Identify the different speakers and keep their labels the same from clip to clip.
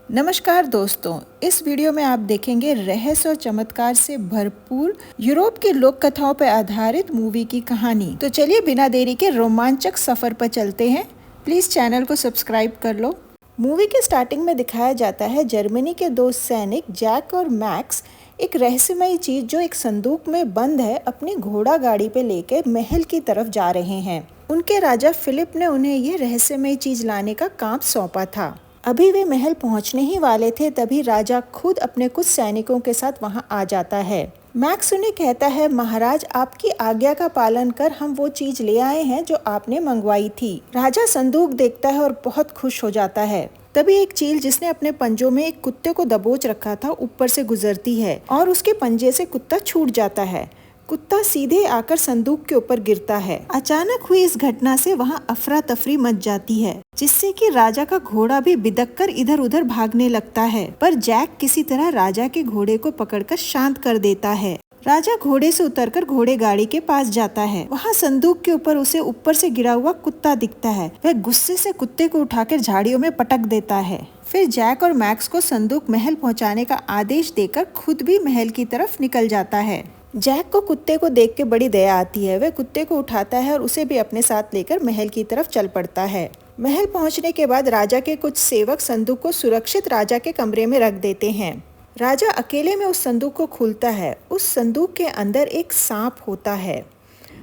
Speaker 1: नमस्कार दोस्तों, इस वीडियो में आप देखेंगे रहस्य और चमत्कार से भरपूर यूरोप की लोक कथाओं पर आधारित मूवी की कहानी। तो चलिए बिना देरी के रोमांचक सफर पर चलते हैं। प्लीज चैनल को सब्सक्राइब कर लो। मूवी के स्टार्टिंग में दिखाया जाता है जर्मनी के दो सैनिक जैक और मैक्स एक रहस्यमयी चीज जो एक संदूक में बंद है अपनी घोड़ा गाड़ी पे लेकर महल की तरफ जा रहे हैं। उनके राजा फिलिप ने उन्हें ये रहस्यमयी चीज लाने का काम सौंपा था। अभी वे महल पहुंचने ही वाले थे, तभी राजा खुद अपने कुछ सैनिकों के साथ वहां आ जाता है। मैक्स उन्हें कहता है, महाराज आपकी आज्ञा का पालन कर हम वो चीज ले आए हैं जो आपने मंगवाई थी। राजा संदूक देखता है और बहुत खुश हो जाता है। तभी एक चील जिसने अपने पंजों में एक कुत्ते को दबोच रखा था ऊपर से गुजरती है और उसके पंजे से कुत्ता छूट जाता है। कुत्ता सीधे आकर संदूक के ऊपर गिरता है। अचानक हुई इस घटना से वहाँ अफरा तफरी मच जाती है, जिससे कि राजा का घोड़ा भी बिदककर इधर उधर भागने लगता है। पर जैक किसी तरह राजा के घोड़े को पकड़कर शांत कर देता है। राजा घोड़े से उतरकर घोड़े गाड़ी के पास जाता है। वहाँ संदूक के ऊपर उसे ऊपर से गिरा हुआ कुत्ता दिखता है। वह गुस्से से कुत्ते को उठाकर झाड़ियों में पटक देता है। फिर जैक और मैक्स को संदूक महल पहुँचाने का आदेश देकर खुद भी महल की तरफ निकल जाता है। जैक को कुत्ते को देख के बड़ी दया आती है। वह कुत्ते को उठाता है और उसे भी अपने साथ लेकर महल की तरफ चल पड़ता है। महल पहुंचने के बाद राजा के कुछ सेवक संदूक को सुरक्षित राजा के कमरे में रख देते हैं। राजा अकेले में उस संदूक को खोलता है। उस संदूक के अंदर एक सांप होता है।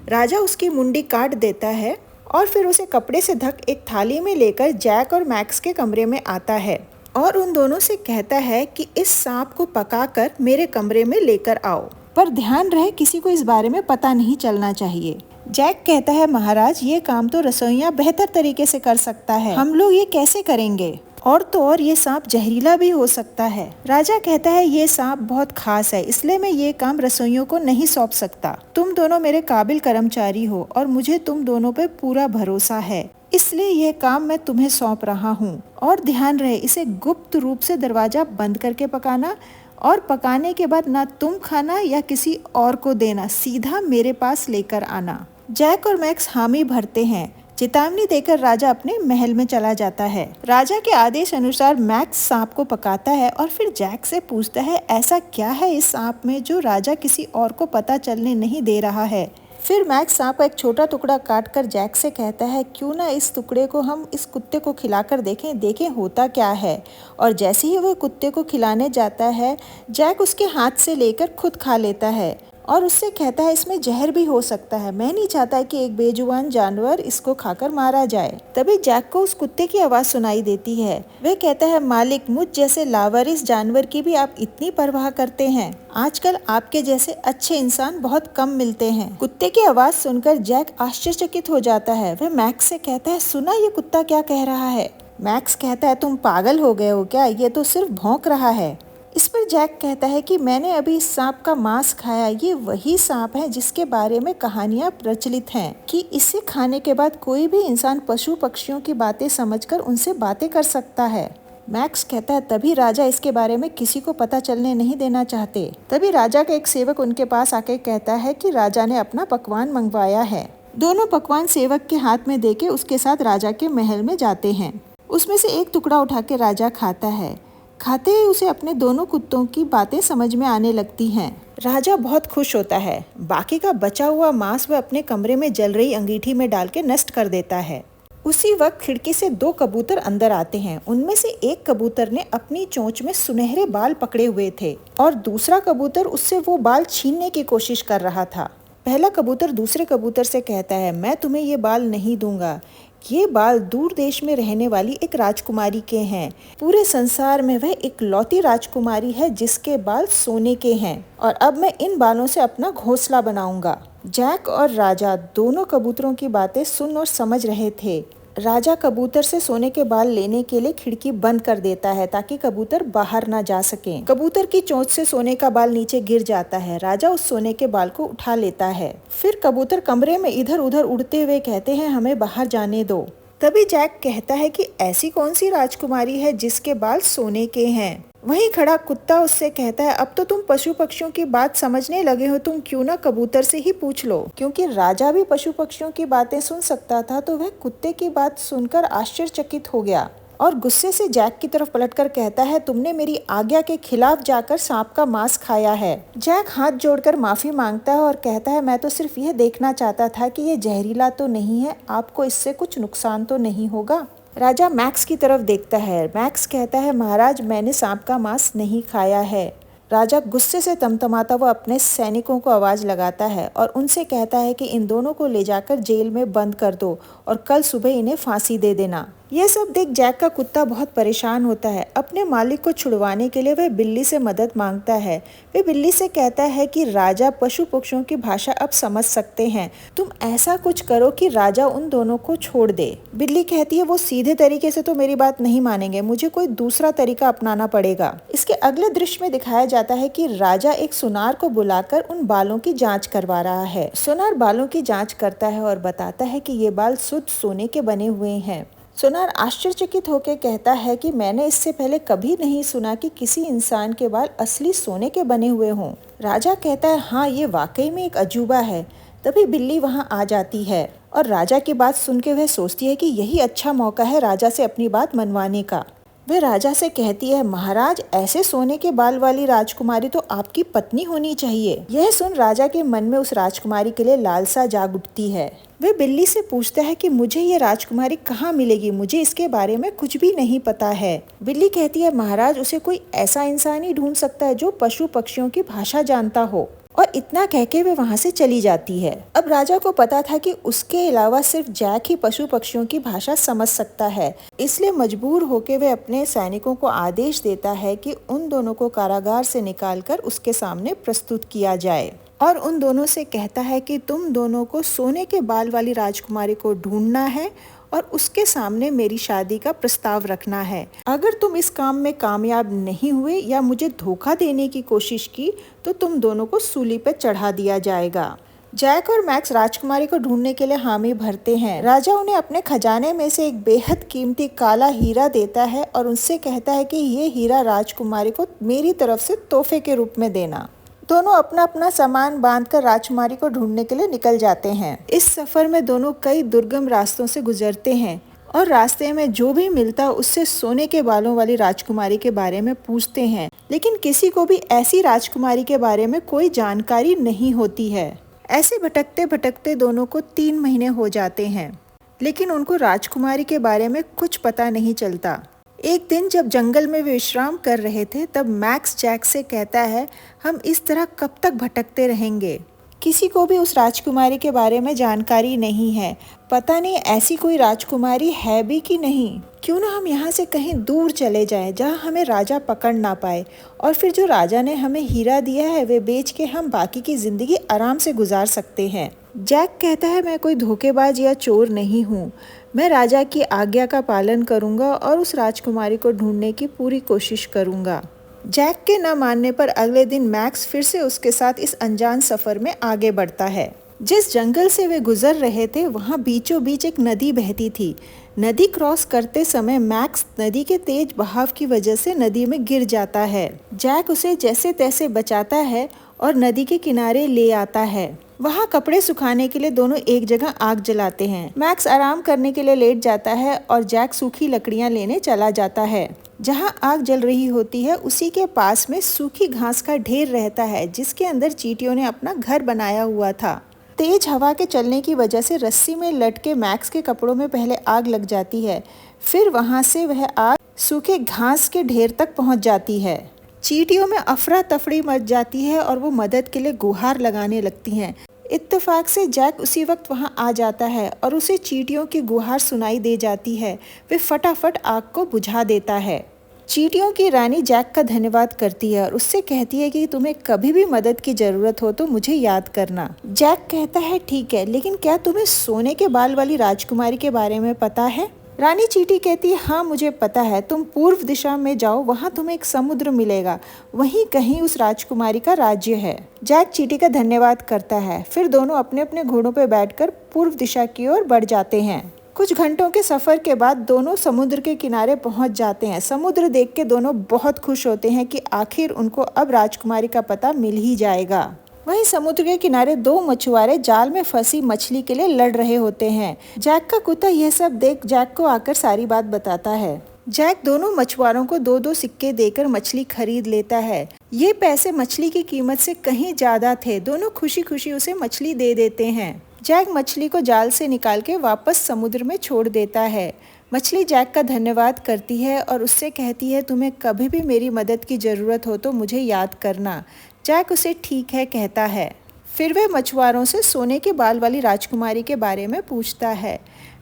Speaker 1: राजा उसकी मुंडी काट देता है और फिर उसे कपड़े से ढक एक थाली में लेकर जैक और मैक्स के कमरे में आता है और उन दोनों से कहता है कि इस सांप को पकाकर मेरे कमरे में लेकर आओ, पर ध्यान रहे किसी को इस बारे में पता नहीं चलना चाहिए। जैक कहता है, महाराज ये काम तो रसोइया बेहतर तरीके से कर सकता है, हम लोग ये कैसे करेंगे? और तो और ये सांप जहरीला भी हो सकता है। राजा कहता है, ये सांप बहुत खास है, इसलिए मैं ये काम रसोइयों को नहीं सौंप सकता। तुम दोनों मेरे काबिल कर्मचारी हो और मुझे तुम दोनों पे पूरा भरोसा है, इसलिए यह काम मैं तुम्हें सौंप रहा हूँ। और ध्यान रहे इसे गुप्त रूप से दरवाजा बंद करके पकाना और पकाने के बाद ना तुम खाना या किसी और को देना, सीधा मेरे पास लेकर आना। जैक और मैक्स हामी भरते हैं। चेतावनी देकर राजा अपने महल में चला जाता है। राजा के आदेश अनुसार मैक्स सांप को पकाता है और फिर जैक से पूछता है, ऐसा क्या है इस सांप में जो राजा किसी और को पता चलने नहीं दे रहा है? फिर मैक्स सांप का एक छोटा टुकड़ा काटकर जैक से कहता है, क्यों ना इस टुकड़े को हम इस कुत्ते को खिलाकर देखें होता क्या है। और जैसे ही वह कुत्ते को खिलाने जाता है, जैक उसके हाथ से लेकर खुद खा लेता है और उससे कहता है, इसमें जहर भी हो सकता है, मैं नहीं चाहता कि एक बेजुबान जानवर इसको खाकर मारा जाए। तभी जैक को उस कुत्ते की आवाज सुनाई देती है। वह कहता है, मालिक मुझ जैसे लावारिस जानवर की भी आप इतनी परवाह करते हैं? आजकल आपके जैसे अच्छे इंसान बहुत कम मिलते हैं। कुत्ते की आवाज सुनकर जैक आश्चर्यचकित हो जाता है। वह मैक्स से कहता है, सुना ये कुत्ता क्या कह रहा है? मैक्स कहता है, तुम पागल हो गए हो क्या, ये तो सिर्फ भौंक रहा है। इस पर जैक कहता है कि मैंने अभी इस सांप का मांस खाया, ये वही सांप है जिसके बारे में कहानियां प्रचलित हैं कि इसे खाने के बाद कोई भी इंसान पशु पक्षियों की बातें समझकर उनसे बातें कर सकता है। मैक्स कहता है, तभी राजा इसके बारे में किसी को पता चलने नहीं देना चाहते। तभी राजा का एक सेवक उनके पास आके कहता है कि राजा ने अपना पकवान मंगवाया है। दोनों पकवान सेवक के हाथ में देके उसके साथ राजा के महल में जाते हैं। उसमें से एक टुकड़ा उठा के राजा खाता है। खाते ही उसे अपने दोनों कुत्तों की बातें समझ में आने लगती हैं। राजा बहुत खुश होता है। बाकी का बचा हुआ मांस वह अपने कमरे में जल रही अंगीठी में डाल के नष्ट कर देता है। उसी वक्त खिड़की से दो कबूतर अंदर आते हैं। उनमें से एक कबूतर ने अपनी चोंच में सुनहरे बाल पकड़े हुए थे और दूसरा कबूतर उससे वो बाल छीनने की कोशिश कर रहा था। पहला कबूतर दूसरे कबूतर से कहता है, मैं तुम्हें ये बाल नहीं दूंगा, ये बाल दूर देश में रहने वाली एक राजकुमारी के हैं। पूरे संसार में वह इकलौती राजकुमारी है जिसके बाल सोने के हैं और अब मैं इन बालों से अपना घोंसला बनाऊंगा। जैक और राजा दोनों कबूतरों की बातें सुन और समझ रहे थे। राजा कबूतर से सोने के बाल लेने के लिए खिड़की बंद कर देता है ताकि कबूतर बाहर ना जा सके। कबूतर की चोंच से सोने का बाल नीचे गिर जाता है। राजा उस सोने के बाल को उठा लेता है। फिर कबूतर कमरे में इधर उधर उड़ते हुए कहते हैं, हमें बाहर जाने दो। तभी जैक कहता है कि ऐसी कौन सी राजकुमारी है जिसके बाल सोने के हैं। वहीं खड़ा कुत्ता उससे कहता है, अब तो तुम पशु पक्षियों की बात समझने लगे हो, तुम क्यों ना कबूतर से ही पूछ लो। क्योंकि राजा भी पशु पक्षियों की बातें सुन सकता था तो वह कुत्ते की बात सुनकर आश्चर्यचकित हो गया। और गुस्से से जैक की तरफ पलटकर कहता है, तुमने मेरी आज्ञा के खिलाफ जाकर सांप का मांस खाया है। जैक हाथ जोड़कर माफी मांगता है और कहता है, मैं तो सिर्फ यह देखना चाहता था कि ये जहरीला तो नहीं है, आपको इससे कुछ नुकसान तो नहीं होगा। राजा मैक्स की तरफ देखता है। मैक्स कहता है, महाराज मैंने सांप का मांस नहीं खाया है। राजा गुस्से से तमतमाता हुआ अपने सैनिकों को आवाज लगाता है और उनसे कहता है कि इन दोनों को ले जाकर जेल में बंद कर दो और कल सुबह इन्हें फांसी दे देना। यह सब देख जैक का कुत्ता बहुत परेशान होता है। अपने मालिक को छुड़वाने के लिए वह बिल्ली से मदद मांगता है। वह बिल्ली से कहता है कि राजा पशु पक्षियों की भाषा अब समझ सकते हैं, तुम ऐसा कुछ करो कि राजा उन दोनों को छोड़ दे। बिल्ली कहती है, वो सीधे तरीके से तो मेरी बात नहीं मानेंगे, मुझे कोई दूसरा तरीका अपनाना पड़ेगा। इसके अगले दृश्य में दिखाया जाता है कि राजा एक सुनार को बुलाकर उन बालों की जांच करवा रहा है। सुनार बालों की जांच करता है और बताता है कि ये बाल शुद्ध सोने के बने हुए हैं। सुनार आश्चर्यचकित होकर कहता है कि मैंने इससे पहले कभी नहीं सुना कि किसी इंसान के बाल असली सोने के बने हुए हों। राजा कहता है, हाँ ये वाकई में एक अजूबा है। तभी बिल्ली वहां आ जाती है और राजा की बात सुन के वह सोचती है कि यही अच्छा मौका है राजा से अपनी बात मनवाने का। वह राजा से कहती है, महाराज ऐसे सोने के बाल वाली राजकुमारी तो आपकी पत्नी होनी चाहिए। यह सुन राजा के मन में उस राजकुमारी के लिए लालसा जाग उठती है। वह बिल्ली से पूछता है कि मुझे ये राजकुमारी कहाँ मिलेगी, मुझे इसके बारे में कुछ भी नहीं पता है। बिल्ली कहती है, महाराज उसे कोई ऐसा इंसान ही ढूंढ सकता है जो पशु पक्षियों की भाषा जानता हो। और इतना कहके वे वहां से चली जाती है। अब राजा को पता था कि उसके अलावा सिर्फ जैक ही पशु पक्षियों की भाषा समझ सकता है, इसलिए मजबूर होकर वे अपने सैनिकों को आदेश देता है कि उन दोनों को कारागार से निकालकर उसके सामने प्रस्तुत किया जाए और उन दोनों से कहता है कि तुम दोनों को सोने के बाल वाली राजकुमारी को ढूंढना है और उसके सामने मेरी शादी का प्रस्ताव रखना है। अगर तुम इस काम में कामयाब नहीं हुए या मुझे धोखा देने की कोशिश की तो तुम दोनों को सूली पर चढ़ा दिया जाएगा। जैक और मैक्स राजकुमारी को ढूंढने के लिए हामी भरते हैं। राजा उन्हें अपने खजाने में से एक बेहद कीमती काला हीरा देता है और उनसे कहता है कि ये हीरा राजकुमारी को मेरी तरफ से तोहफे के रूप में देना। दोनों अपना अपना सामान बांधकर राजकुमारी को ढूंढने के लिए निकल जाते हैं। इस सफर में दोनों कई दुर्गम रास्तों से गुजरते हैं और रास्ते में जो भी मिलता उससे सोने के बालों वाली राजकुमारी के बारे में पूछते हैं, लेकिन किसी को भी ऐसी राजकुमारी के बारे में कोई जानकारी नहीं होती है। ऐसे भटकते भटकते दोनों को 3 महीने हो जाते हैं, लेकिन उनको राजकुमारी के बारे में कुछ पता नहीं चलता। एक दिन जब जंगल में वे विश्राम कर रहे थे तब मैक्स जैक से कहता है, हम इस तरह कब तक भटकते रहेंगे? किसी को भी उस राजकुमारी के बारे में जानकारी नहीं है। पता नहीं ऐसी कोई राजकुमारी है भी कि नहीं। क्यों ना हम यहाँ से कहीं दूर चले जाएं जहाँ हमें राजा पकड़ ना पाए और फिर जो राजा ने हमें हीरा दिया है वे बेच के हम बाकी की जिंदगी आराम से गुजार सकते हैं। जैक कहता है, मैं कोई धोखेबाज या चोर नहीं हूँ, मैं राजा की आज्ञा का पालन करूँगा और उस राजकुमारी को ढूंढने की पूरी कोशिश करूँगा। जैक के न मानने पर अगले दिन मैक्स फिर से उसके साथ इस अनजान सफर में आगे बढ़ता है। जिस जंगल से वे गुजर रहे थे वहाँ बीचों बीच एक नदी बहती थी। नदी क्रॉस करते समय मैक्स नदी के तेज बहाव की वजह से नदी में गिर जाता है। जैक उसे जैसे तैसे बचाता है और नदी के किनारे ले आता है। वहाँ कपड़े सुखाने के लिए दोनों एक जगह आग जलाते हैं। मैक्स आराम करने के लिए लेट जाता है और जैक सूखी लकड़ियाँ लेने चला जाता है। जहाँ आग जल रही होती है उसी के पास में सूखी घास का ढेर रहता है जिसके अंदर चींटियों ने अपना घर बनाया हुआ था। तेज हवा के चलने की वजह से रस्सी में लटके मैक्स के कपड़ों में पहले आग लग जाती है, फिर वहाँ से वह आग सूखे घास के ढेर तक पहुँच जाती है। चींटियों में अफरा तफड़ी मच जाती है और वो मदद के लिए गुहार लगाने लगती हैं। इत्तेफाक से जैक उसी वक्त वहां आ जाता है और उसे चींटियों की गुहार सुनाई दे जाती है। वे फटाफट आग को बुझा देता है। चींटियों की रानी जैक का धन्यवाद करती है और उससे कहती है कि तुम्हें कभी भी मदद की जरूरत हो तो मुझे याद करना। जैक कहता है, ठीक है, लेकिन क्या तुम्हें सोने के बाल वाली राजकुमारी के बारे में पता है? रानी चींटी कहती है, हाँ मुझे पता है, तुम पूर्व दिशा में जाओ, वहाँ तुम्हें एक समुद्र मिलेगा, वहीं कहीं उस राजकुमारी का राज्य है। जैक चींटी का धन्यवाद करता है। फिर दोनों अपने अपने घोड़ों पर बैठकर पूर्व दिशा की ओर बढ़ जाते हैं। कुछ घंटों के सफर के बाद दोनों समुद्र के किनारे पहुंच जाते हैं। समुद्र देख के दोनों बहुत खुश होते हैं कि आखिर उनको अब राजकुमारी का पता मिल ही जाएगा। वहीं समुद्र के किनारे 2 मछुआरे जाल में फंसी मछली के लिए लड़ रहे होते हैं। जैक का कुत्ता यह सब देख जैक को आकर सारी बात बताता है। जैक दोनों मछुआरों को 2-2 सिक्के देकर मछली खरीद लेता है। ये पैसे मछली की कीमत से कहीं ज्यादा थे। दोनों खुशी खुशी उसे मछली दे देते हैं। जैक मछली को जाल से निकाल के वापस समुद्र में छोड़ देता है। मछली जैक का धन्यवाद करती है और उससे कहती है, तुम्हें कभी भी मेरी मदद की ज़रूरत हो तो मुझे याद करना। जैक उसे ठीक है कहता है। फिर वह मछुआरों से सोने के बाल वाली राजकुमारी के बारे में पूछता है।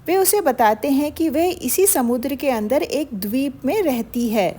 Speaker 1: वे उसे बताते हैं कि वे इसी समुद्र के अंदर एक द्वीप में रहती है।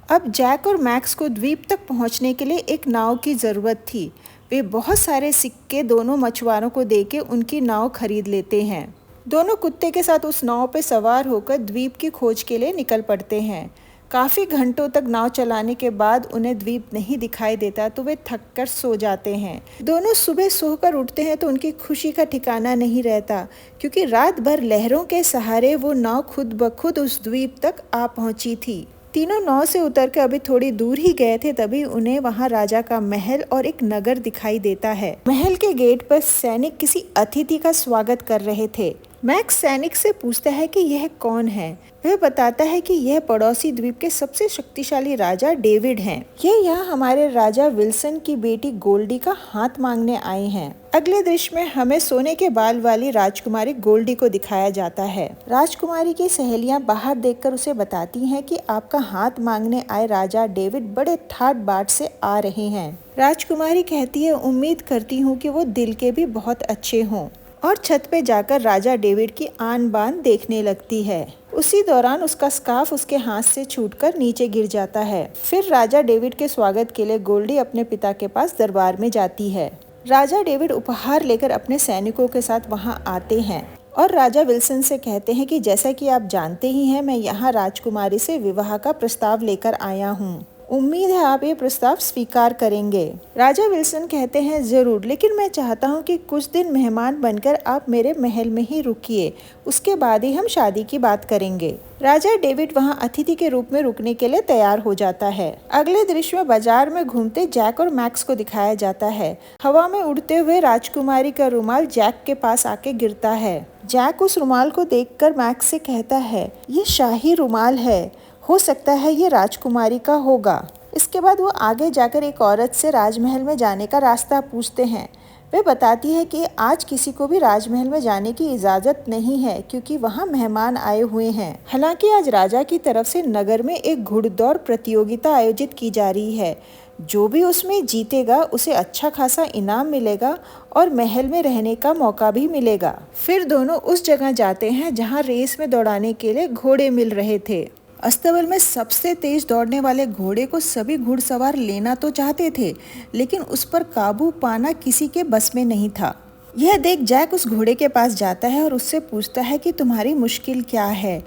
Speaker 1: अब जैक और मैक्स को द्वीप तक पहुंचने के लिए एक नाव की ज़रूरत थी। वे बहुत सारे सिक्के दोनों मछुआरों को देके उनकी नाव खरीद लेते हैं। दोनों कुत्ते के साथ उस नाव पर सवार होकर द्वीप की खोज के लिए निकल पड़ते हैं। काफ़ी घंटों तक नाव चलाने के बाद उन्हें द्वीप नहीं दिखाई देता तो वे थक कर सो जाते हैं। दोनों सुबह सोकर उठते हैं तो उनकी खुशी का ठिकाना नहीं रहता, क्योंकि रात भर लहरों के सहारे वो नाव खुद ब खुद उस द्वीप तक आ पहुंची थी। तीनों नाव से उतर कर अभी थोड़ी दूर ही गए थे, तभी उन्हें वहां राजा का महल और एक नगर दिखाई देता है। महल के गेट पर सैनिक किसी अतिथि का स्वागत कर रहे थे। मैक्स सैनिक से पूछता है कि यह कौन है। वह बताता है कि यह पड़ोसी द्वीप के सबसे शक्तिशाली राजा डेविड हैं। ये यहाँ हमारे राजा विल्सन की बेटी गोल्डी का हाथ मांगने आए हैं। अगले दृश्य में हमें सोने के बाल वाली राजकुमारी गोल्डी को दिखाया जाता है। राजकुमारी की सहेलियां बाहर देखकर उसे बताती हैं कि आपका हाथ मांगने आए राजा डेविड बड़े ठाट बाट से आ रहे हैं। राजकुमारी कहती है, उम्मीद करती हूँ कि वो दिल के भी बहुत अच्छे हों, और छत पे जाकर राजा डेविड की आन बान देखने लगती है। उसी दौरान उसका स्कार्फ उसके हाथ से छूटकर नीचे गिर जाता है। फिर राजा डेविड के स्वागत के लिए गोल्डी अपने पिता के पास दरबार में जाती है। राजा डेविड उपहार लेकर अपने सैनिकों के साथ वहां आते हैं और राजा विल्सन से कहते हैं कि जैसा कि आप जानते ही हैं, मैं यहाँ राजकुमारी से विवाह का प्रस्ताव लेकर आया हूँ। उम्मीद है आप ये प्रस्ताव स्वीकार करेंगे। राजा विल्सन कहते हैं, जरूर, लेकिन मैं चाहता हूँ कि कुछ दिन मेहमान बनकर आप मेरे महल में ही रुकिए, उसके बाद ही हम शादी की बात करेंगे। राजा डेविड वहाँ अतिथि के रूप में रुकने के लिए तैयार हो जाता है। अगले दृश्य में बाजार में घूमते जैक और मैक्स को दिखाया जाता है। हवा में उड़ते हुए राजकुमारी का रुमाल जैक के पास आके गिरता है। जैक उस रुमाल को देखकर मैक्स से कहता है, ये शाही रुमाल है, हो सकता है ये राजकुमारी का होगा। इसके बाद वो आगे जाकर एक औरत से राजमहल में जाने का रास्ता पूछते हैं। वे बताती है कि आज किसी को भी राजमहल में जाने की इजाज़त नहीं है, क्योंकि वहाँ मेहमान आए हुए हैं। हालांकि आज राजा की तरफ से नगर में एक घुड़दौड़ प्रतियोगिता आयोजित की जा रही है। जो भी उसमें जीतेगा उसे अच्छा खासा इनाम मिलेगा और महल में रहने का मौका भी मिलेगा। फिर दोनों उस जगह जाते हैं जहाँ रेस में दौड़ाने के लिए घोड़े मिल रहे थे। अस्तबल में सबसे तेज दौड़ने वाले घोड़े को सभी घुड़सवार लेना तो चाहते थे, लेकिन उस पर काबू पाना किसी के बस में नहीं था। यह देख जैक उस घोड़े के पास जाता है और उससे पूछता है कि तुम्हारी मुश्किल क्या है।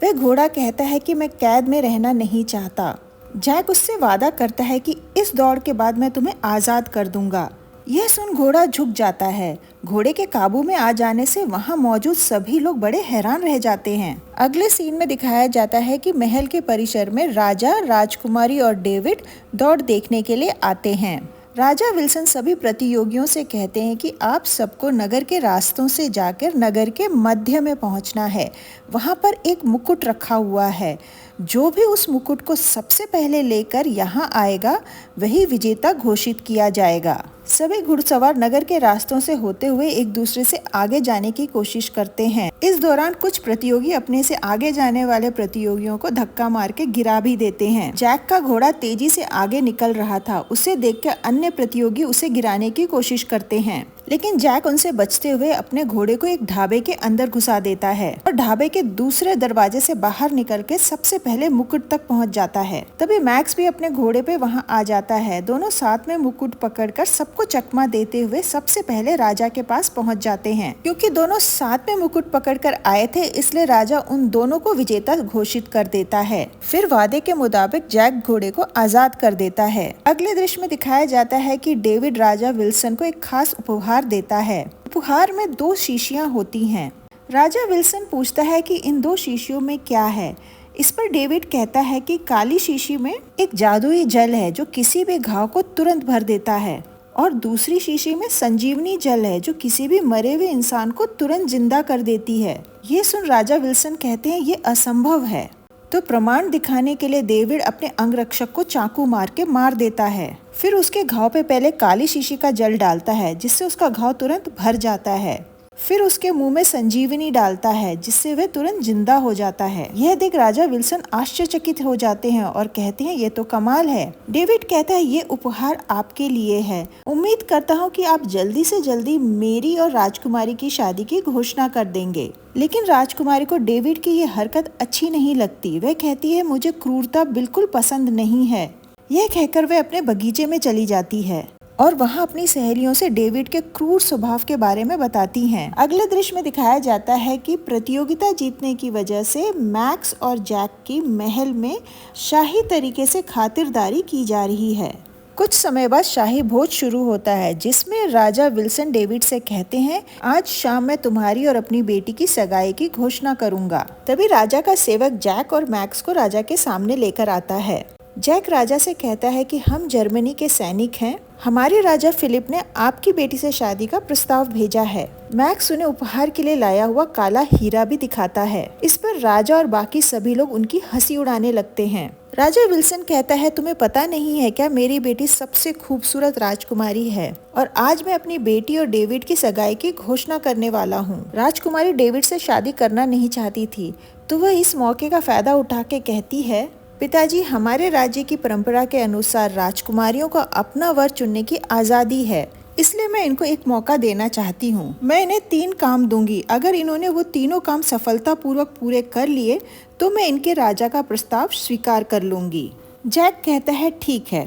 Speaker 1: वह घोड़ा कहता है कि मैं कैद में रहना नहीं चाहता। जैक उससे वादा करता है कि इस दौड़ के बाद मैं तुम्हें आज़ाद कर दूंगा। यह सुन घोड़ा झुक जाता है। घोड़े के काबू में आ जाने से वहां मौजूद सभी लोग बड़े हैरान रह जाते हैं। अगले सीन में दिखाया जाता है कि महल के परिसर में राजा, राजकुमारी और डेविड दौड़ देखने के लिए आते हैं। राजा विल्सन सभी प्रतियोगियों से कहते हैं कि आप सबको नगर के रास्तों से जाकर नगर के मध्य में पहुंचना है। वहां पर एक मुकुट रखा हुआ है। जो भी उस मुकुट को सबसे पहले लेकर यहाँ आएगा वही विजेता घोषित किया जाएगा। सभी घुड़सवार नगर के रास्तों से होते हुए एक दूसरे से आगे जाने की कोशिश करते हैं। इस दौरान कुछ प्रतियोगी अपने से आगे जाने वाले प्रतियोगियों को धक्का मार के गिरा भी देते हैं। जैक का घोड़ा तेजी से आगे निकल रहा था। उसे देखकर अन्य प्रतियोगी उसे गिराने की कोशिश करते हैं, लेकिन जैक उनसे बचते हुए अपने घोड़े को एक ढाबे के अंदर घुसा देता है और ढाबे के दूसरे दरवाजे से बाहर निकल के सबसे पहले मुकुट तक पहुंच जाता है। तभी मैक्स भी अपने घोड़े पे वहां आ जाता है। दोनों साथ में मुकुट पकड़कर सबको चकमा देते हुए सबसे पहले राजा के पास पहुंच जाते हैं। क्योंकि दोनों साथ में मुकुट पकड़कर आए थे, इसलिए राजा उन दोनों को विजेता घोषित कर देता है। फिर वादे के मुताबिक जैक घोड़े को आजाद कर देता है। अगले दृश्य में दिखाया जाता है कि डेविड राजा विल्सन को एक खास उपहार देता है। उपहार में 2 शीशियां होती हैं। राजा विल्सन पूछता है कि इन 2 शीशियों में क्या है। इस पर डेविड कहता है कि काली शीशी में एक जादुई जल है जो किसी भी घाव को तुरंत भर देता है, और दूसरी शीशी में संजीवनी जल है जो किसी भी मरे हुए इंसान को तुरंत जिंदा कर देती है। ये सुन राजा विल्सन कहते हैं ये असंभव है। तो प्रमाण दिखाने के लिए डेविड अपने अंगरक्षक को चाकू मार के मार देता है। फिर उसके घाव पे पहले काली शीशी का जल डालता है जिससे उसका घाव तुरंत भर जाता है। फिर उसके मुंह में संजीवनी डालता है जिससे वह तुरंत जिंदा हो जाता है। यह देख राजा विल्सन आश्चर्यचकित हो जाते हैं और कहते हैं ये तो कमाल है। डेविड कहता है ये उपहार आपके लिए है। उम्मीद करता हूँ कि आप जल्दी से जल्दी मेरी और राजकुमारी की शादी की घोषणा कर देंगे। लेकिन राजकुमारी को डेविड की ये हरकत अच्छी नहीं लगती। वह कहती है मुझे क्रूरता बिल्कुल पसंद नहीं है। यह कहकर वह अपने बगीचे में चली जाती है और वहाँ अपनी सहेलियों से डेविड के क्रूर स्वभाव के बारे में बताती हैं। अगले दृश्य में दिखाया जाता है कि प्रतियोगिता जीतने की वजह से मैक्स और जैक की महल में शाही तरीके से खातिरदारी की जा रही है। कुछ समय बाद शाही भोज शुरू होता है जिसमें राजा विल्सन डेविड से कहते हैं आज शाम मैं तुम्हारी और अपनी बेटी की सगाई की घोषणा करूंगा। तभी राजा का सेवक जैक और मैक्स को राजा के सामने लेकर आता है। जैक राजा से कहता है कि हम जर्मनी के सैनिक हैं। हमारे राजा फिलिप ने आपकी बेटी से शादी का प्रस्ताव भेजा है। मैक्स उन्हें उपहार के लिए लाया हुआ काला हीरा भी दिखाता है। इस पर राजा और बाकी सभी लोग उनकी हंसी उड़ाने लगते हैं। राजा विल्सन कहता है तुम्हें पता नहीं है क्या मेरी बेटी सबसे खूबसूरत राजकुमारी है और आज मैं अपनी बेटी और डेविड की सगाई की घोषणा करने वाला हूँ। राजकुमारी डेविड से शादी करना नहीं चाहती थी तो वह इस मौके का फायदा उठा के कहती है पिताजी हमारे राज्य की परंपरा के अनुसार राजकुमारियों को अपना वर चुनने की आज़ादी है, इसलिए मैं इनको एक मौका देना चाहती हूँ। मैं इन्हें 3 काम दूंगी। अगर इन्होंने वो तीनों काम सफलतापूर्वक पूरे कर लिए तो मैं इनके राजा का प्रस्ताव स्वीकार कर लूंगी। जैक कहता है ठीक है।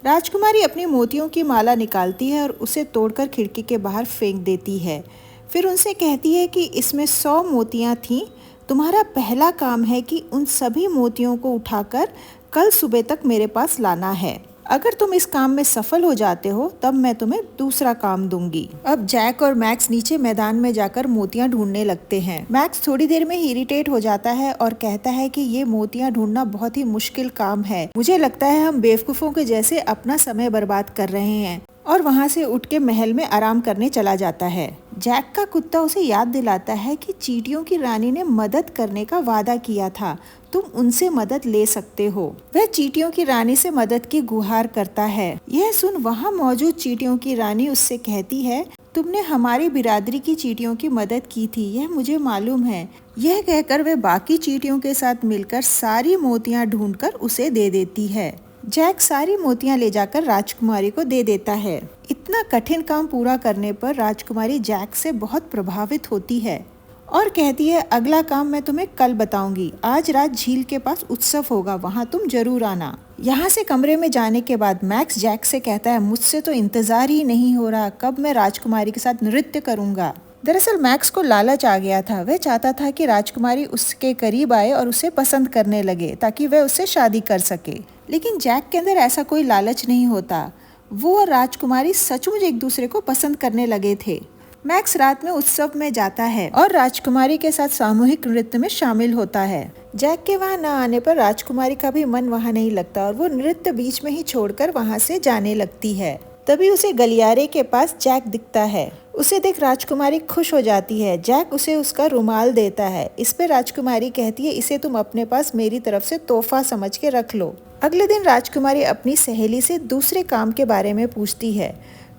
Speaker 1: राजकुमारी अपनी मोतियों की माला निकालती है और उसे तोड़कर खिड़की के बाहर फेंक देती है। फिर उनसे कहती है कि इसमें 100 मोतियाँ थीं। तुम्हारा पहला काम है कि उन सभी मोतियों को उठाकर कल सुबह तक मेरे पास लाना है। अगर तुम इस काम में सफल हो जाते हो तब मैं तुम्हें दूसरा काम दूंगी। अब जैक और मैक्स नीचे मैदान में जाकर मोतियां ढूंढने लगते हैं। मैक्स थोड़ी देर में ही इरिटेट हो जाता है और कहता है कि ये मोतियां ढूंढना बहुत ही मुश्किल काम है। मुझे लगता है हम बेवकूफों के जैसे अपना समय बर्बाद कर रहे हैं और वहाँ से उठ के महल में आराम करने चला जाता है। जैक का कुत्ता उसे याद दिलाता है कि चींटियों की रानी ने मदद करने का वादा किया था, तुम उनसे मदद ले सकते हो। वह चींटियों की रानी से मदद की गुहार करता है। यह सुन वहाँ मौजूद चींटियों की रानी उससे कहती है तुमने हमारी बिरादरी की चींटियों की मदद की थी, यह मुझे मालूम है। यह कहकर वह बाकी चींटियों के साथ मिलकर सारी मोतियाँ ढूंढकर उसे दे देती है। जैक सारी मोतियां ले जाकर राजकुमारी को दे देता है। इतना कठिन काम पूरा करने पर राजकुमारी जैक से बहुत प्रभावित होती है और कहती है अगला काम मैं तुम्हें कल बताऊंगी। आज रात झील के पास उत्सव होगा, वहाँ तुम जरूर आना। यहाँ से कमरे में जाने के बाद मैक्स जैक से कहता है मुझसे तो इंतजार ही नहीं हो रहा, कब मैं राजकुमारी के साथ नृत्य करूंगा। दरअसल मैक्स को लालच आ गया था। वह चाहता था कि राजकुमारी उसके करीब आए और उसे पसंद करने लगे ताकि वह उससे शादी कर सके। लेकिन जैक के अंदर ऐसा कोई लालच नहीं होता। वो और राजकुमारी सचमुच एक दूसरे को पसंद करने लगे थे। मैक्स रात में उत्सव में जाता है और राजकुमारी के साथ सामूहिक नृत्य में शामिल होता है। जैक के वहाँ न आने पर राजकुमारी का भी मन वहाँ नहीं लगता और वो नृत्य बीच में ही छोड़कर वहाँ से जाने लगती है। तभी उसे गलियारे के पास जैक दिखता है। उसे देख राजकुमारी खुश हो जाती है। जैक उसे उसका रुमाल देता है। इस पे राजकुमारी कहती है इसे तुम अपने पास मेरी तरफ से तोहफा समझ के रख लो। अगले दिन राजकुमारी अपनी सहेली से दूसरे काम के बारे में पूछती है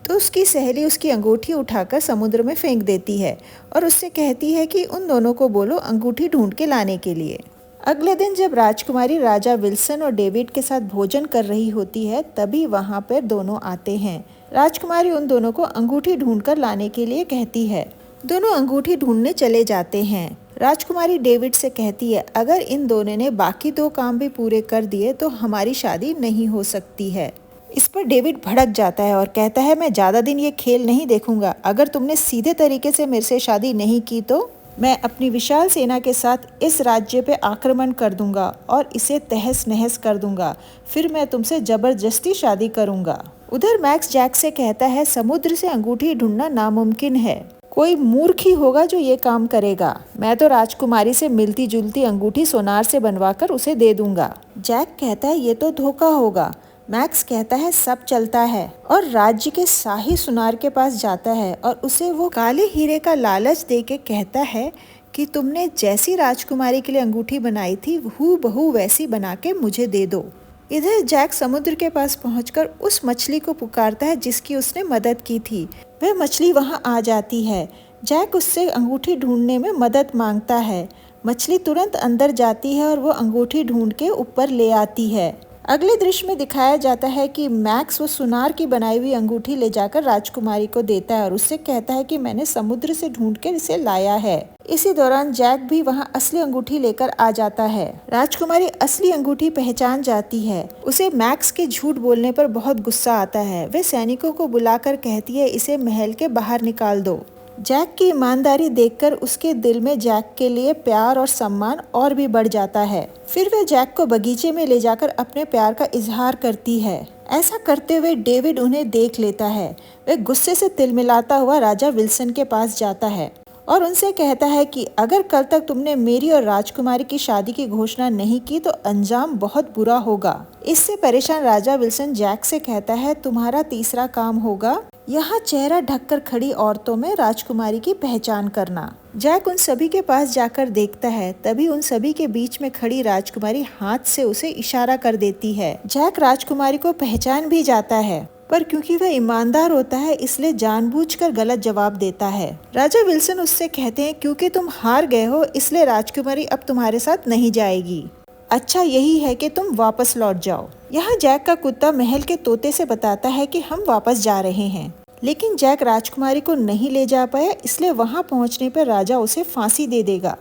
Speaker 1: तो उसकी सहेली उसकी अंगूठी उठाकर समुद्र में फेंक देती है और उससे कहती है कि उन दोनों को बोलो अंगूठी ढूंढ के लाने के लिए। अगले दिन जब राजकुमारी राजा विल्सन और डेविड के साथ भोजन कर रही होती है तभी वहाँ पर दोनों आते हैं। राजकुमारी उन दोनों को अंगूठी ढूंढकर लाने के लिए कहती है। दोनों अंगूठी ढूंढने चले जाते हैं। राजकुमारी डेविड से कहती है अगर इन दोनों ने बाकी 2 काम भी पूरे कर दिए तो हमारी शादी नहीं हो सकती है। इस पर डेविड भड़क जाता है और कहता है मैं ज्यादा दिन ये खेल नहीं देखूंगा। अगर तुमने सीधे तरीके से मेरे से शादी नहीं की तो मैं अपनी विशाल सेना के साथ इस राज्य पे आक्रमण कर दूंगा और इसे तहस नहस कर दूंगा। फिर मैं तुमसे जबरदस्ती शादी करूंगा। उधर मैक्स जैक से कहता है समुद्र से अंगूठी ढूंढना नामुमकिन है। कोई मूर्ख ही होगा जो ये काम करेगा। मैं तो राजकुमारी से मिलती जुलती अंगूठी सोनार से बनवाकर उसे दे दूंगा। जैक कहता है ये तो धोखा होगा। मैक्स कहता है सब चलता है और राज्य के शाही सुनार के पास जाता है और उसे वो काले हीरे का लालच देके कहता है कि तुमने जैसी राजकुमारी के लिए अंगूठी बनाई थी हूबहू वैसी बना के मुझे दे दो। इधर जैक समुद्र के पास पहुंचकर उस मछली को पुकारता है जिसकी उसने मदद की थी। वह मछली वहां आ जाती है। जैक उससे अंगूठी ढूंढने में मदद मांगता है। मछली तुरंत अंदर जाती है और वो अंगूठी ढूंढ के ऊपर ले आती है। अगले दृश्य में दिखाया जाता है कि मैक्स वो सुनार की बनाई हुई अंगूठी ले जाकर राजकुमारी को देता है और उससे कहता है कि मैंने समुद्र से ढूंढ कर इसे लाया है। इसी दौरान जैक भी वहां असली अंगूठी लेकर आ जाता है। राजकुमारी असली अंगूठी पहचान जाती है। उसे मैक्स के झूठ बोलने पर बहुत गुस्सा आता है। वे सैनिकों को बुलाकर कहती है इसे महल के बाहर निकाल दो। जैक की ईमानदारी देखकर उसके दिल में जैक के लिए प्यार और सम्मान और भी बढ़ जाता है। फिर वह जैक को बगीचे में ले जाकर अपने प्यार का इजहार करती है। ऐसा करते हुए डेविड उन्हें देख लेता है। वह गुस्से से तिलमिलाता हुआ राजा विल्सन के पास जाता है और उनसे कहता है कि अगर कल तक तुमने मेरी और राजकुमारी की शादी की घोषणा नहीं की तो अंजाम बहुत बुरा होगा। इससे परेशान राजा विल्सन जैक से कहता है तुम्हारा तीसरा काम होगा यहाँ चेहरा ढककर खड़ी औरतों में राजकुमारी की पहचान करना। जैक उन सभी के पास जाकर देखता है। तभी उन सभी के बीच में खड़ी राजकुमारी हाथ से उसे इशारा कर देती है। जैक राजकुमारी को पहचान भी जाता है पर क्योंकि वह ईमानदार होता है इसलिए जानबूझकर गलत जवाब देता है। राजा विल्सन उससे कहते हैं क्योंकि तुम हार गए हो इसलिए राजकुमारी अब तुम्हारे साथ नहीं जाएगी। अच्छा यही है कि तुम वापस लौट जाओ। यहाँ जैक का कुत्ता महल के तोते से बताता है कि हम वापस जा रहे हैं, लेकिन जैक राजकुमारी को नहीं ले जा पाया इसलिए वहाँ पहुँचने पर राजा उसे फांसी दे देगा।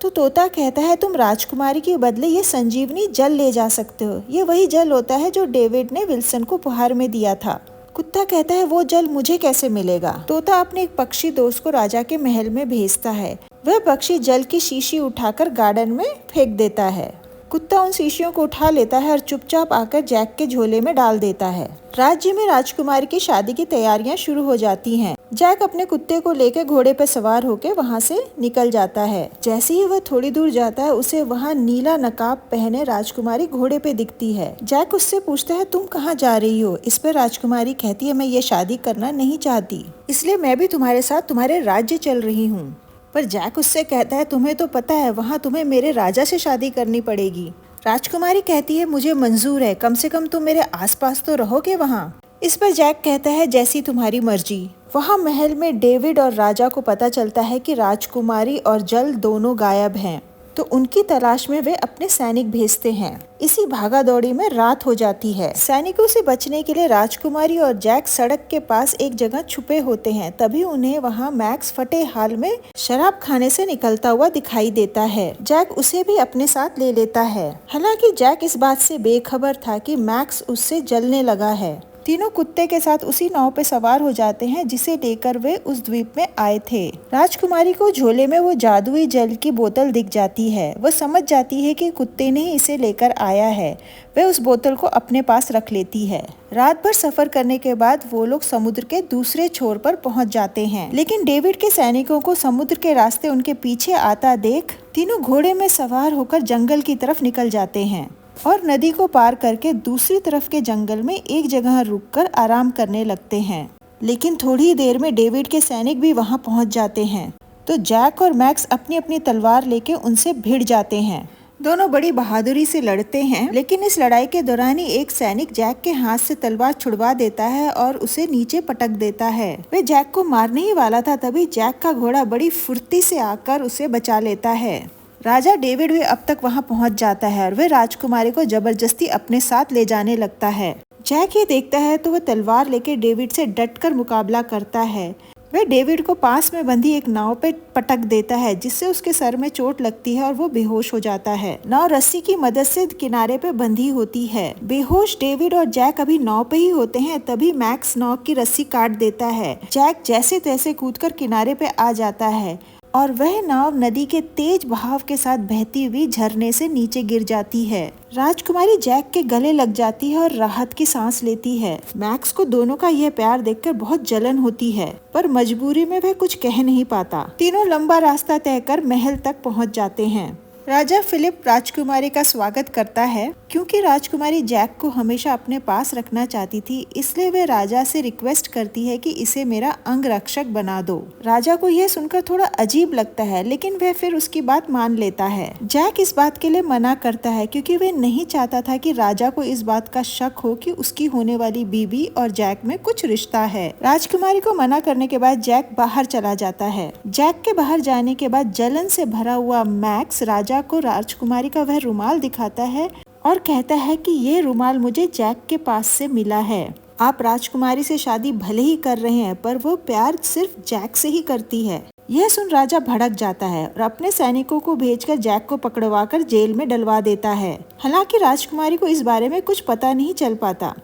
Speaker 1: तो तोता कहता है तुम राजकुमारी के बदले ये संजीवनी जल ले जा सकते हो। ये वही जल होता है जो डेविड ने विल्सन को उपहार में दिया था। कुत्ता कहता है वो जल मुझे कैसे मिलेगा। तोता अपने एक पक्षी दोस्त को राजा के महल में भेजता है। वह पक्षी जल की शीशी उठाकर गार्डन में फेंक देता है। कुत्ता उन शीशियों को उठा लेता है और चुपचाप आकर जैक के झोले में डाल देता है। राज्य में राजकुमारी की शादी की तैयारियां शुरू हो जाती हैं। जैक अपने कुत्ते को लेकर घोड़े पर सवार होकर वहां से निकल जाता है। जैसे ही वह थोड़ी दूर जाता है उसे वहां नीला नकाब पहने राजकुमारी घोड़े पे दिखती है। जैक उससे पूछता है तुम कहाँ जा रही हो। इस पर राजकुमारी कहती है मैं ये शादी करना नहीं चाहती इसलिए मैं भी तुम्हारे साथ तुम्हारे राज्य चल रही हूँ। पर जैक उससे कहता है तुम्हें तो पता है वहाँ तुम्हें मेरे राजा से शादी करनी पड़ेगी। राजकुमारी कहती है मुझे मंजूर है, कम से कम तुम मेरे आसपास तो रहोगे वहाँ। इस पर जैक कहता है जैसी तुम्हारी मर्जी। वहाँ महल में डेविड और राजा को पता चलता है कि राजकुमारी और जल दोनों गायब हैं, तो उनकी तलाश में वे अपने सैनिक भेजते हैं। इसी भागा दौड़ी में रात हो जाती है। सैनिकों से बचने के लिए राजकुमारी और जैक सड़क के पास एक जगह छुपे होते हैं। तभी उन्हें वहां मैक्स फटे हाल में शराब खाने से निकलता हुआ दिखाई देता है। जैक उसे भी अपने साथ ले लेता है। हालांकि जैक इस बात से बेखबर था कि मैक्स उससे जलने लगा है। तीनों कुत्ते के साथ उसी नाव पे सवार हो जाते हैं जिसे लेकर वे उस द्वीप में आए थे। राजकुमारी को झोले में वो जादुई जल की बोतल दिख जाती है। वो समझ जाती है कि कुत्ते ने इसे लेकर आया है। वह उस बोतल को अपने पास रख लेती है। रात भर सफर करने के बाद वो लोग समुद्र के दूसरे छोर पर पहुंच जाते हैं, लेकिन डेविड के सैनिकों को समुद्र के रास्ते उनके पीछे आता देख तीनों घोड़े में सवार होकर जंगल की तरफ निकल जाते हैं और नदी को पार करके दूसरी तरफ के जंगल में एक जगह रुककर आराम करने लगते हैं। लेकिन थोड़ी देर में डेविड के सैनिक भी वहां पहुंच जाते हैं, तो जैक और मैक्स अपनी अपनी तलवार लेके उनसे भिड़ जाते हैं। दोनों बड़ी बहादुरी से लड़ते हैं, लेकिन इस लड़ाई के दौरान ही एक सैनिक जैक के हाथ से तलवार छुड़वा देता है और उसे नीचे पटक देता है। वे जैक को मारने ही वाला था, तभी जैक का घोड़ा बड़ी फुर्ती से आकर उसे बचा लेता है। राजा डेविड भी अब तक वहां पहुंच जाता है और वह राजकुमारी को जबरदस्ती अपने साथ ले जाने लगता है। जैक ये देखता है तो वह तलवार लेकर डेविड से डटकर मुकाबला करता है। वह डेविड को पास में बंधी एक नाव पे पटक देता है, जिससे उसके सर में चोट लगती है और वो बेहोश हो जाता है। नाव रस्सी की मदद से किनारे पे बंधी होती है। बेहोश डेविड और जैक अभी नाव पे ही होते हैं, तभी मैक्स नाव की रस्सी काट देता है। जैक जैसे तैसे कूदकर किनारे पे आ जाता है और वह नाव नदी के तेज बहाव के साथ बहती हुई झरने से नीचे गिर जाती है। राजकुमारी जैक के गले लग जाती है और राहत की सांस लेती है। मैक्स को दोनों का यह प्यार देखकर बहुत जलन होती है, पर मजबूरी में वह कुछ कह नहीं पाता। तीनों लंबा रास्ता तय कर महल तक पहुंच जाते हैं। राजा फिलिप राजकुमारी का स्वागत करता है क्योंकि राजकुमारी जैक को हमेशा अपने पास रखना चाहती थी, इसलिए वह राजा से रिक्वेस्ट करती है कि इसे मेरा अंगरक्षक बना दो। राजा को यह सुनकर थोड़ा अजीब लगता है, लेकिन वह फिर उसकी बात मान लेता है। जैक इस बात के लिए मना करता है क्योंकि वह नहीं चाहता था कि राजा को इस बात का शक हो कि उसकी होने वाली बीवी और जैक में कुछ रिश्ता है। राजकुमारी को मना करने के बाद जैक बाहर चला जाता है। जैक के बाहर जाने के बाद जलन से भरा हुआ मैक्स राजा को राजकुमारी का वह रुमाल दिखाता है और कहता है कि ये रुमाल मुझे जैक के पास से मिला है। आप राजकुमारी से शादी भले ही कर रहे हैं, पर वो प्यार सिर्फ जैक से ही करती है। यह सुन राजा भड़क जाता है और अपने सैनिकों को भेजकर जैक को पकड़वाकर जेल में डलवा देता है। हालांकि राजकुमारी को इस बारे में कुछ पता नहीं चल पाता।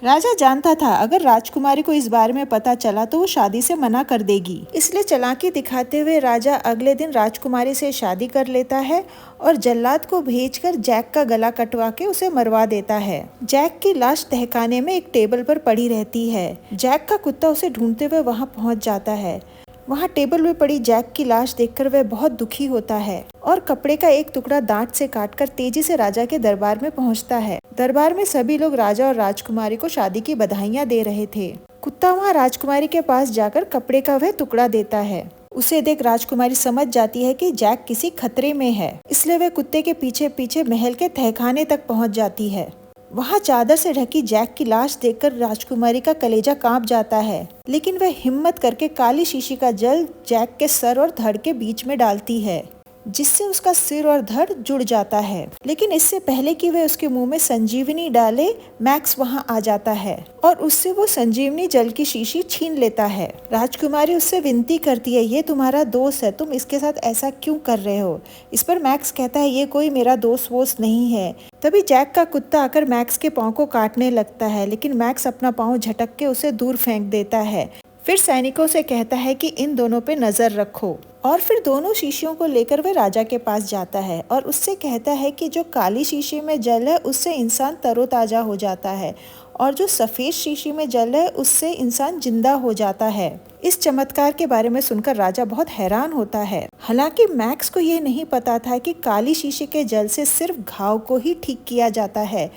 Speaker 1: राजा जानता था अगर राजकुमारी को इस बारे में पता चला तो वो शादी से मना कर देगी, इसलिए चालाकी दिखाते हुए राजा अगले दिन राजकुमारी से शादी कर लेता है और जल्लाद को भेजकर जैक का गला कटवा के उसे मरवा देता है। जैक की लाश तहखाने में एक टेबल पर पड़ी रहती है। जैक का कुत्ता उसे ढूंढते हुए वहाँ पहुँच जाता है। वहाँ टेबल में पड़ी जैक की लाश देखकर वह बहुत दुखी होता है और कपड़े का एक टुकड़ा दांत से काटकर तेजी से राजा के दरबार में पहुँचता है। दरबार में सभी लोग राजा और राजकुमारी को शादी की बधाइयाँ दे रहे थे। कुत्ता वहाँ राजकुमारी के पास जाकर कपड़े का वह टुकड़ा देता है। उसे देख राजकुमारी समझ जाती है कि जैक किसी खतरे में है, इसलिए वह कुत्ते के पीछे पीछे महल के तहखाने तक पहुँच जाती है। वहाँ चादर से ढकी जैक की लाश देखकर राजकुमारी का कलेजा कांप जाता है, लेकिन वह हिम्मत करके काली शीशी का जल जैक के सर और धड़ के बीच में डालती है, जिससे उसका सिर और धड़ जुड़ जाता है। लेकिन इससे पहले कि वह उसके मुंह में संजीवनी डाले, मैक्स वहां आ जाता है और उससे वो संजीवनी जल की शीशी छीन लेता है। राजकुमारी उससे विनती करती है, ये तुम्हारा दोस्त है, तुम इसके साथ ऐसा क्यों कर रहे हो? इस पर मैक्स कहता है, ये कोई मेरा दोस्त वोस्त नहीं है। तभी जैक का कुत्ता आकर मैक्स के पाँव को काटने लगता है, लेकिन मैक्स अपना पाँव झटक के उसे दूर फेंक देता है। फिर सैनिकों से कहता है कि इन दोनों पे नजर रखो, और फिर दोनों शीशियों को लेकर वह राजा के पास जाता है और उससे कहता है कि जो काली शीशी में जल है उससे इंसान तरोताजा हो जाता है और जो सफेद शीशी में जल है उससे इंसान जिंदा हो जाता है। इस चमत्कार के बारे में सुनकर राजा बहुत हैरान होता है। हालांकि मैक्स को यह नहीं पता था कि काली शीशी के जल से सिर्फ घाव को ही ठीक किया जाता है,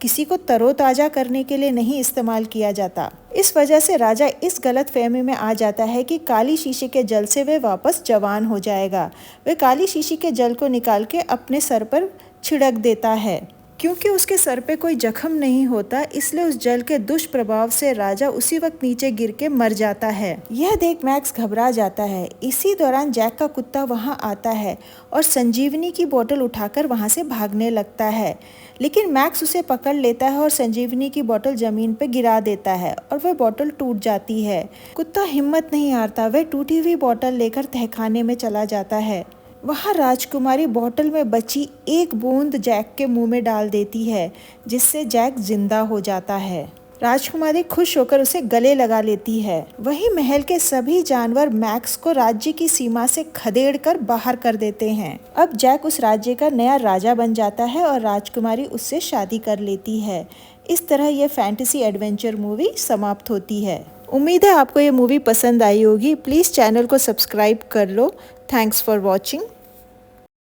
Speaker 1: किसी को तरोताजा करने के लिए नहीं इस्तेमाल किया जाता। इस वजह से राजा इस गलत फहमी में आ जाता है कि काली शीशी के जल से वह वापस जवान हो जाएगा। वह काली शीशी के जल को निकाल के अपने सर पर छिड़क देता है। क्योंकि उसके सर पे कोई जख्म नहीं होता, इसलिए उस जल के दुष्प्रभाव से राजा उसी वक्त नीचे गिर के मर जाता है। यह देख मैक्स घबरा जाता है। इसी दौरान जैक का कुत्ता वहां आता है और संजीवनी की बोतल उठाकर वहां से भागने लगता है, लेकिन मैक्स उसे पकड़ लेता है और संजीवनी की बोतल जमीन पे गिरा देता है और वह बोतल टूट जाती है। कुत्ता हिम्मत नहीं हारता, वह टूटी हुई बोतल लेकर तहखाने में चला जाता है। वहाँ राजकुमारी बोतल में बची एक बूंद जैक के मुंह में डाल देती है, जिससे जैक जिंदा हो जाता है। राजकुमारी खुश होकर उसे गले लगा लेती है। वहीं महल के सभी जानवर मैक्स को राज्य की सीमा से खदेड़ कर बाहर कर देते हैं। अब जैक उस राज्य का नया राजा बन जाता है और राजकुमारी उससे शादी कर लेती है। इस तरह यह फैंटेसी एडवेंचर मूवी समाप्त होती है। उम्मीद है आपको ये मूवी पसंद आई होगी। प्लीज़ चैनल को सब्सक्राइब कर लो। Thanks for watching.